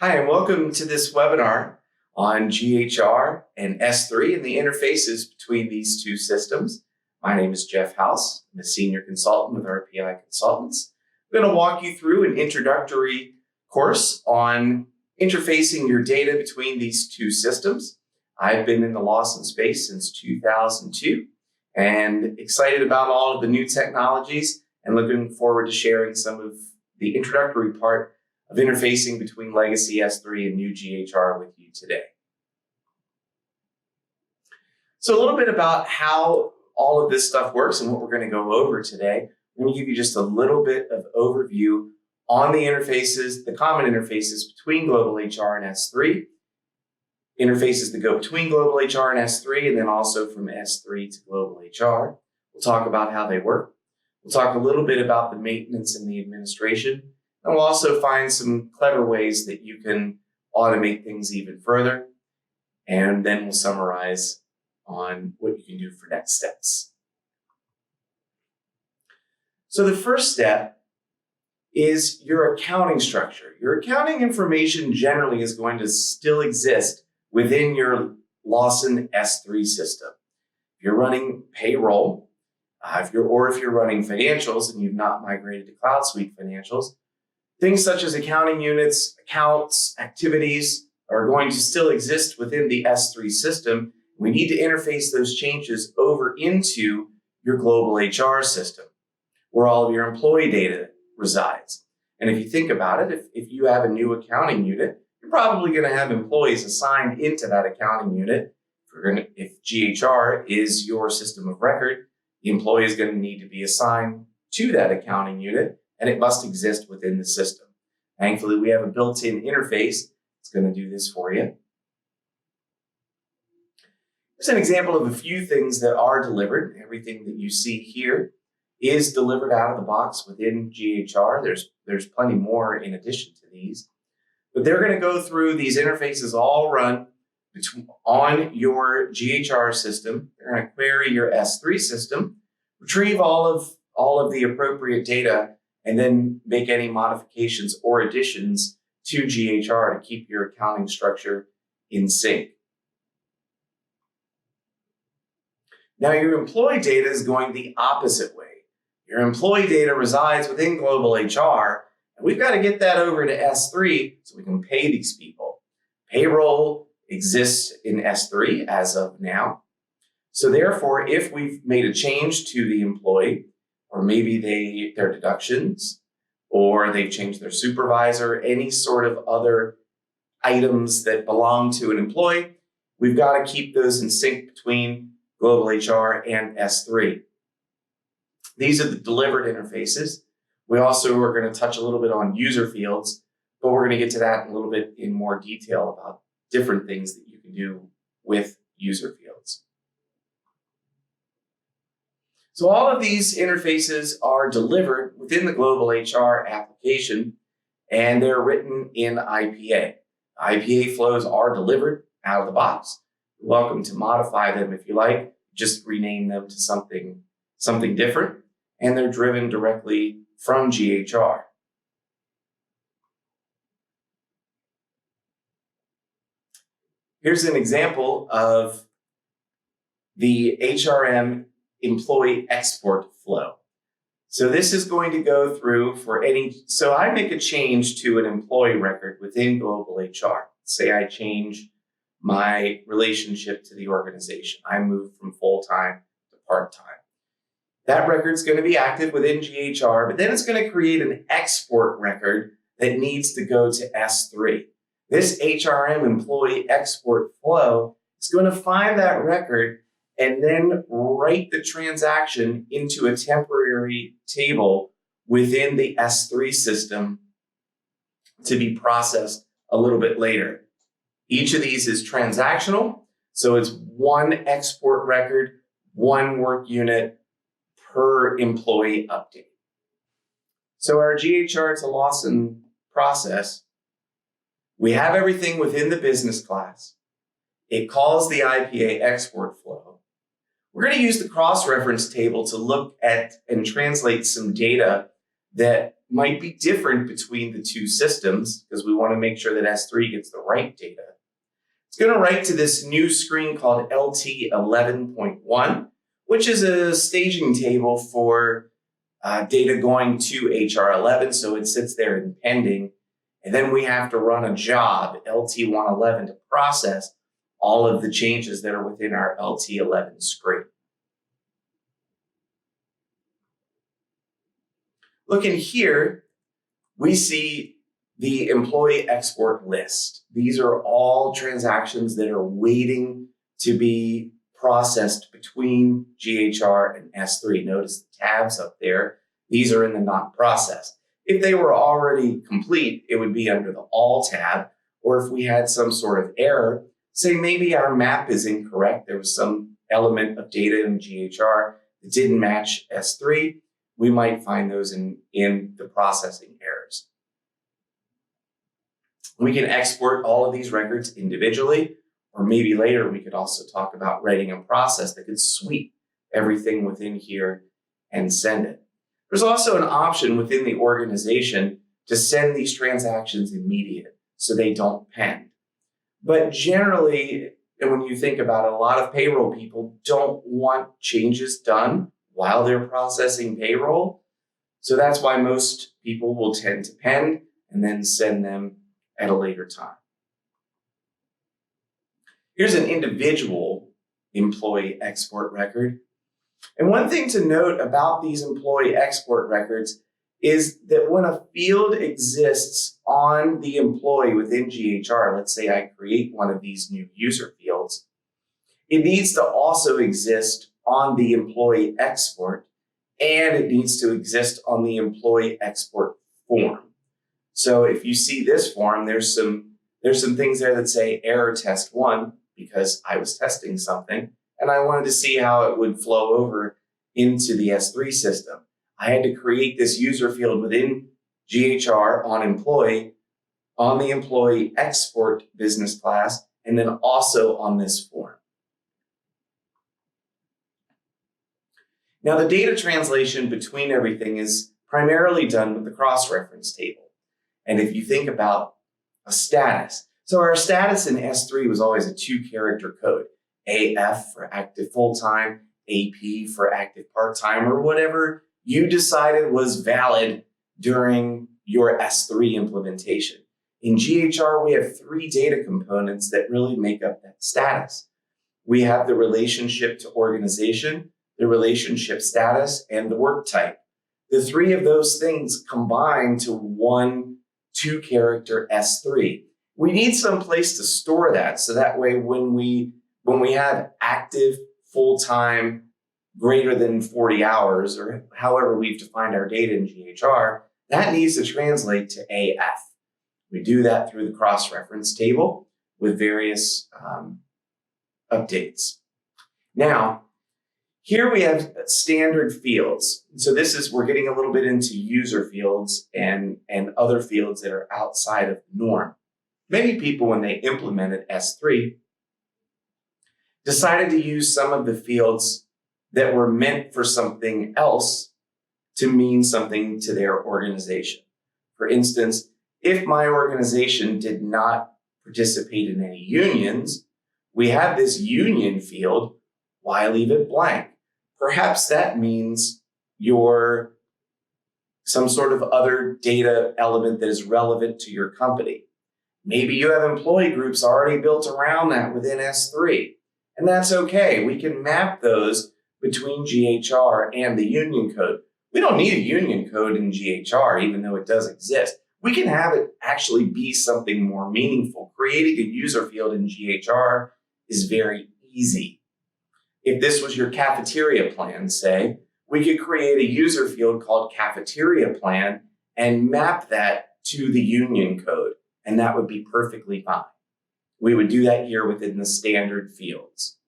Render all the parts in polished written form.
Hi, and welcome to this webinar on GHR and S3 and the interfaces between these two systems. My name is Jeff House. I'm a senior consultant with IPA Consultants. I'm going to walk you through an introductory course on interfacing your data between these two systems. I've been in the Lawson space since 2002 and excited about all of the new technologies and looking forward to sharing some of the introductory part of interfacing between legacy S3 and new GHR with you today. So a little bit about how all of this stuff works and what we're going to go over today. I'm going to give you just a little bit of overview on the interfaces, the common interfaces between Global HR and S3, interfaces that go between Global HR and S3, and then also from S3 to Global HR. We'll talk about how they work. We'll talk a little bit about the maintenance and the administration. And we'll also find some clever ways that you can automate things even further. And then we'll summarize on what you can do for next steps. So the first step is your accounting structure. Your accounting information generally is going to still exist within your Lawson S3 system. If you're running payroll, if you're running financials and you've not migrated to Cloud Suite financials, things such as accounting units, accounts, activities are going to still exist within the S3 system. We need to interface those changes over into your global HR system, where all of your employee data resides. And if you think about it, if you have a new accounting unit, you're probably going to have employees assigned into that accounting unit. If GHR is your system of record, the employee is going to need to be assigned to that accounting unit, and it must exist within the system. Thankfully, we have a built-in interface that's going to do this for you. Here's an example of a few things that are delivered. Everything that you see here is delivered out of the box within GHR. There's plenty more in addition to these. But they're going to go through these interfaces all run on your GHR system. They're going to query your S3 system, retrieve all of the appropriate data, and then make any modifications or additions to GHR to keep your accounting structure in sync. Now, your employee data is going the opposite way. Your employee data resides within Global HR, and we've got to get that over to S3 so we can pay these people. Payroll exists in S3 as of now. So therefore, if we've made a change to the employee, or maybe their deductions, or they've changed their supervisor, any sort of other items that belong to an employee, we've got to keep those in sync between Global HR and S3. These are the delivered interfaces. We also are going to touch a little bit on user fields, but we're going to get to that a little bit in more detail about different things that you can do with user fields. So all of these interfaces are delivered within the Global HR application, and they're written in IPA. IPA flows are delivered out of the box. You're welcome to modify them if you like, just rename them to something different, and they're driven directly from GHR. Here's an example of the HRM Employee Export Flow. So this is going to go through so I make a change to an employee record within Global HR. Say I change my relationship to the organization. I move from full-time to part-time. That record's going to be active within GHR, but then it's going to create an export record that needs to go to S3. This HRM Employee Export Flow is going to find that record and then write the transaction into a temporary table within the S3 system to be processed a little bit later. Each of these is transactional, so it's one export record, one work unit per employee update. So our GHR to Lawson process, we have everything within the business class. It calls the IPA Export Flow. We're going to use the cross-reference table to look at and translate some data that might be different between the two systems because we want to make sure that S3 gets the right data. It's going to write to this new screen called LT11.1, which is a staging table for data going to HR11. So it sits there in pending. And then we have to run a job, LT111, to process all of the changes that are within our LT11 screen. Looking here, we see the employee export list. These are all transactions that are waiting to be processed between GHR and S3. Notice the tabs up there. These are in the not processed. If they were already complete, it would be under the All tab, or if we had some sort of error, say maybe our map is incorrect, there was some element of data in GHR that didn't match S3, we might find those in the processing errors. We can export all of these records individually, or maybe later we could also talk about writing a process that could sweep everything within here and send it. There's also an option within the organization to send these transactions immediate so they don't pend. But generally, and when you think about it, a lot of payroll people don't want changes done while they're processing payroll. So that's why most people will tend to pend and then send them at a later time. Here's an individual employee export record. And one thing to note about these employee export records is that when a field exists on the employee within GHR, let's say I create one of these new user fields, it needs to also exist on the employee export, and it needs to exist on the employee export form. So if you see this form, there's some things there that say error test 1 because I was testing something and I wanted to see how it would flow over into the S3 system. I had to create this user field within GHR on the employee export business class, and then also on this form. Now, the data translation between everything is primarily done with the cross-reference table. And if you think about a status, so our status in S3 was always a 2-character code, AF for active full-time, AP for active part-time, or whatever you decided was valid during your S3 implementation. In GHR, we have 3 data components that really make up that status. We have the relationship to organization, the relationship status, and the work type. The 3 of those things combine to one 2-character S3. We need some place to store that, so that way when we have active full-time greater than 40 hours, or however we've defined our data in GHR, that needs to translate to AF. We do that through the cross-reference table with various updates. Now, here we have standard fields. So we're getting a little bit into user fields and other fields that are outside of the norm. Many people, when they implemented S3, decided to use some of the fields that were meant for something else to mean something to their organization. For instance, if my organization did not participate in any unions, we have this union field. Why leave it blank? Perhaps that means you're some sort of other data element that is relevant to your company. Maybe you have employee groups already built around that within S3, and that's okay. We can map those between GHR and the union code. We don't need a union code in GHR, even though it does exist. We can have it actually be something more meaningful. Creating a user field in GHR is very easy. If this was your cafeteria plan, say, we could create a user field called cafeteria plan and map that to the union code, and that would be perfectly fine. We would do that here within the standard fields.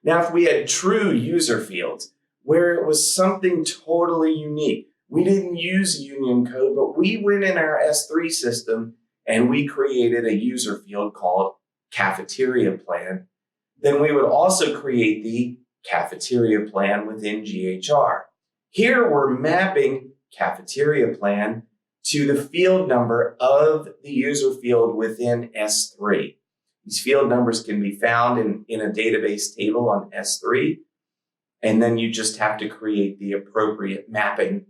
Now, if we had true user fields where it was something totally unique, we didn't use union code, but we went in our S3 system and we created a user field called cafeteria plan, then we would also create the cafeteria plan within GHR. Here we're mapping cafeteria plan to the field number of the user field within S3. These field numbers can be found in a database table on S3, and then you just have to create the appropriate mapping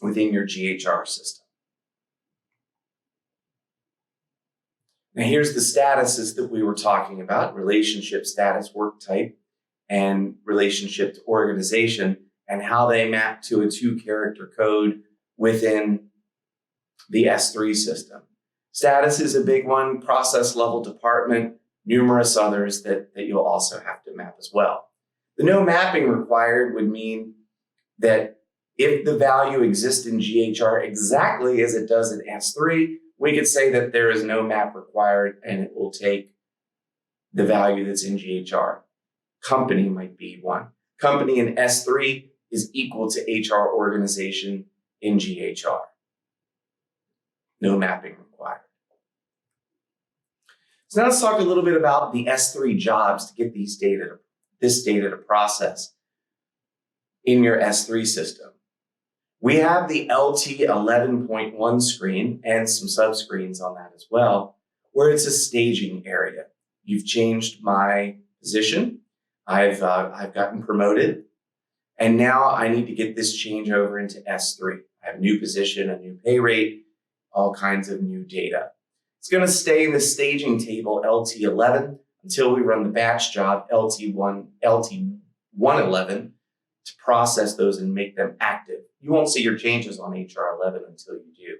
within your GHR system. Now here's the statuses that we were talking about: relationship status, work type, and relationship to organization, and how they map to a 2-character code within the S3 system. Status is a big one, process level, department, numerous others that you'll also have to map as well. The no mapping required would mean that if the value exists in GHR exactly as it does in S3, we could say that there is no map required and it will take the value that's in GHR. Company might be one. Company in S3 is equal to HR organization in GHR. No mapping required. So now let's talk a little bit about the S3 jobs to get this data to process in your S3 system. We have the LT 11.1 screen and some subscreens on that as well, where it's a staging area. You've changed my position. I've gotten promoted, and now I need to get this change over into S3. I have a new position, a new pay rate, all kinds of new data. It's going to stay in the staging table LT11 until we run the batch job LT111 to process those and make them active. You won't see your changes on HR11 until you do.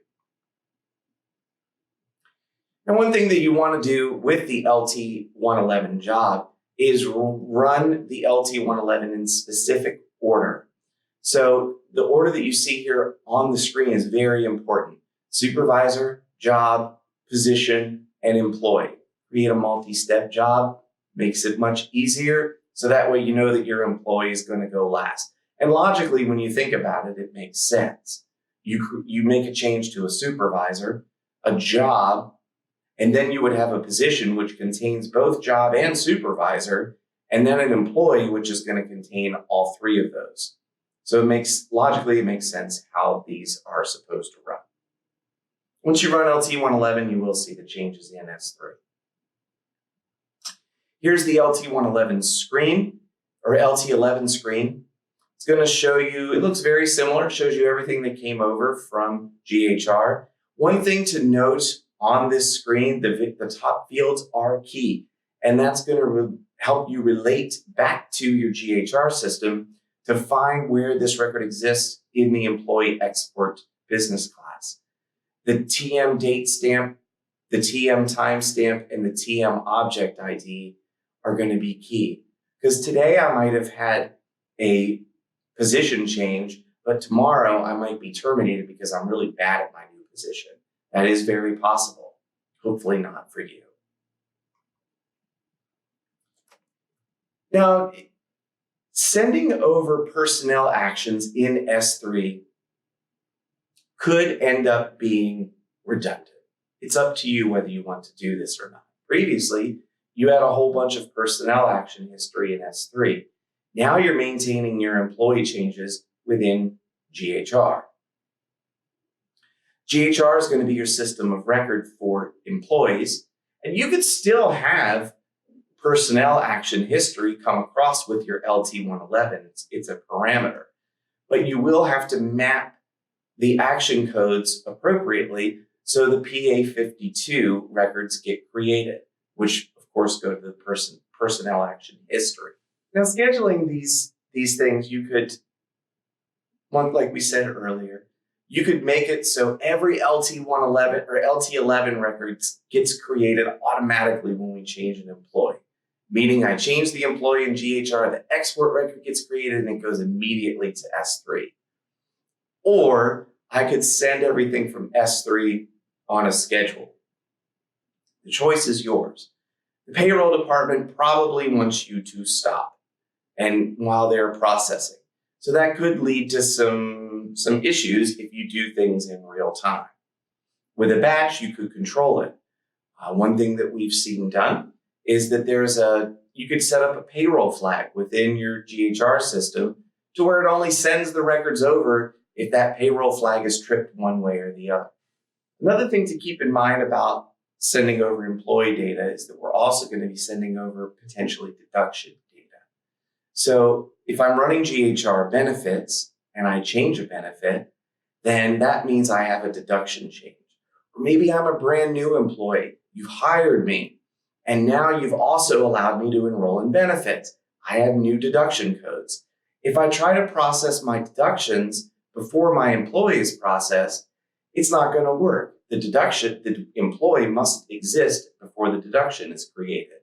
Now, one thing that you want to do with the LT111 job is run the LT111 in specific order. So the order that you see here on the screen is very important. Supervisor, job, position, and employee. Create a multi-step job, makes it much easier, so that way you know that your employee is going to go last. And logically, when you think about it, it makes sense. You make a change to a supervisor, a job, and then you would have a position which contains both job and supervisor, and then an employee which is going to contain all three of those. So logically, it makes sense how these are supposed to run. Once you run LT111, you will see the changes in S3. Here's the LT111 screen, or LT11 screen. It's going to show you, it looks very similar, shows you everything that came over from GHR. One thing to note on this screen, the top fields are key, and that's going to help you relate back to your GHR system to find where this record exists in the employee export business class. The TM date stamp, the TM timestamp, and the TM object ID are going to be key. Because today I might have had a position change, but tomorrow I might be terminated because I'm really bad at my new position. That is very possible. Hopefully not for you. Now, sending over personnel actions in S3 could end up being redundant. It's up to you whether you want to do this or not. Previously, you had a whole bunch of personnel action history in S3. Now you're maintaining your employee changes within GHR. GHR is going to be your system of record for employees, and you could still have personnel action history come across with your LT111. It's a parameter, but you will have to map the action codes appropriately so the PA52 records get created, which of course go to the personnel action history. Now, scheduling these things, you could, like we said earlier, you could make it so every LT111 or LT11 records gets created automatically when we change an employee. Meaning I change the employee in GHR, the export record gets created and it goes immediately to S3. Or I could send everything from S3 on a schedule. The choice is yours. The payroll department probably wants you to stop and while they're processing. So that could lead to some issues if you do things in real time. With a batch, you could control it. One thing that we've seen done is that you could set up a payroll flag within your GHR system to where it only sends the records over if that payroll flag is tripped one way or the other. Another thing to keep in mind about sending over employee data is that we're also going to be sending over potentially deduction data. So if I'm running GHR benefits and I change a benefit, then that means I have a deduction change. Or maybe I'm a brand new employee. You've hired me, and now you've also allowed me to enroll in benefits. I have new deduction codes. If I try to process my deductions before my employee is processed, it's not going to work. The employee must exist before the deduction is created.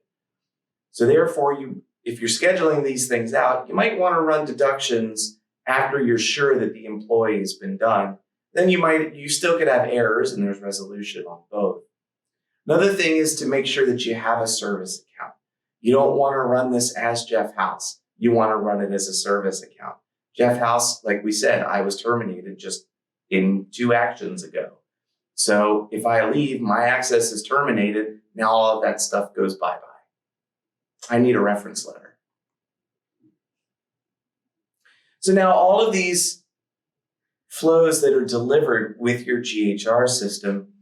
So therefore, if you're scheduling these things out, you might want to run deductions after you're sure that the employee has been done. Then you still could have errors, and there's resolution on both. Another thing is to make sure that you have a service account. You don't want to run this as Jeff House. You want to run it as a service account. Jeff House, like we said, I was terminated just in 2 actions ago. So if I leave, my access is terminated. Now all of that stuff goes bye-bye. I need a reference letter. So now all of these flows that are delivered with your GHR system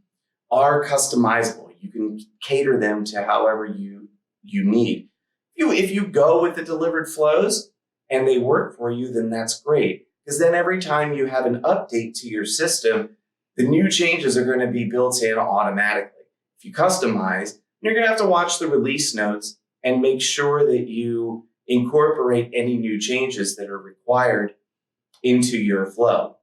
are customizable. You can cater them to however you need. If you go with the delivered flows and they work for you, then that's great. Because then every time you have an update to your system, the new changes are going to be built in automatically. If you customize, you're going to have to watch the release notes and make sure that you incorporate any new changes that are required into your flow.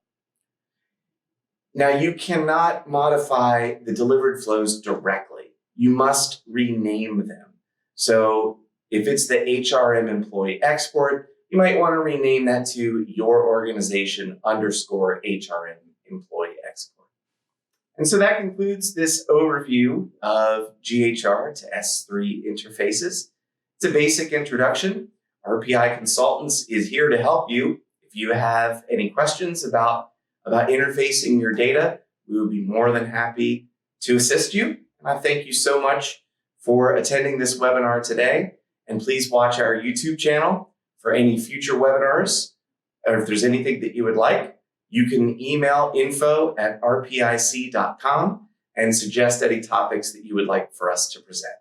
Now, you cannot modify the delivered flows directly. You must rename them. So if it's the HRM employee export, you might want to rename that to your organization _HRM employee export. And so that concludes this overview of GHR to S3 interfaces. It's a basic introduction. RPI Consultants is here to help you. If you have any questions about interfacing your data, we would be more than happy to assist you. And I thank you so much for attending this webinar today. And please watch our YouTube channel for any future webinars. Or if there's anything that you would like, you can email info@rpic.com and suggest any topics that you would like for us to present.